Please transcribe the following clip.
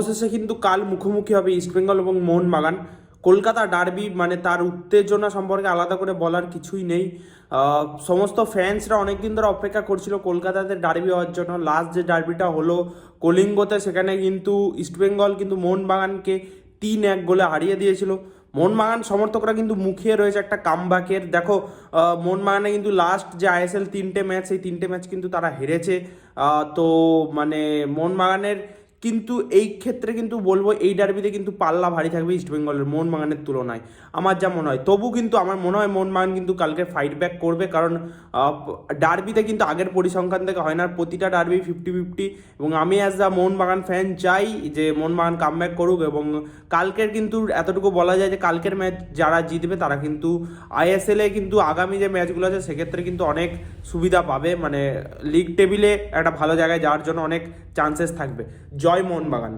অবশেষে কিন্তু কাল মুখোমুখি হবে ইস্টবেঙ্গল এবং মোহনবাগান। কলকাতা ডার্বি মানে তার উত্তেজনা সম্পর্কে আলাদা করে বলার কিছুই নেই। সমস্ত ফ্যান্সরা অনেকদিন ধরে অপেক্ষা করছিল কলকাতাতে ডার্বি হওয়ার জন্য। লাস্ট যে ডার্বিটা হলো কলিঙ্গতে, সেখানে কিন্তু ইস্টবেঙ্গল কিন্তু মোহনবাগানকে 3-1 গোলে হারিয়ে দিয়েছিল। মোহনবাগান সমর্থকরা কিন্তু মুখিয়ে রয়েছে একটা কামব্যাকের। দেখো, মোহনবাগানে কিন্তু লাস্ট যে আইএসএল 3টে ম্যাচ, সেই 3টে ম্যাচ কিন্তু তারা হেরেছে। তো মানে মোহনবাগানের কিন্তু এই ক্ষেত্রে কিন্তু বলবো এই ডার্বিতে কিন্তু পাল্লা ভারী থাকবে ইস্টবেঙ্গলের মোহনবাগানের তুলনায়, আমার যা মনে হয়। তবু কিন্তু আমার মনে হয় মোহনবাগান কিন্তু কালকে ফাইট ব্যাক করবে, কারণ ডার্বিতে কিন্তু আগের পরিসংখ্যান থেকে হয় না, প্রতিটা ডার্বি 50-50। এবং আমি অ্যাজ দ্য মোহনবাগান ফ্যান চাই যে মোহনবাগান কামব্যাক করুক। এবং কালকের কিন্তু এতটুকু বলা যায় যে কালকের ম্যাচ যারা জিতবে তারা কিন্তু আইএসএলে কিন্তু আগামী যে ম্যাচগুলো আছে সেক্ষেত্রে কিন্তু অনেক সুবিধা পাবে, মানে লিগ টেবিলে একটা ভালো জায়গায় যাওয়ার জন্য অনেক চান্সেস থাকবে। জয় মোহনবাগান।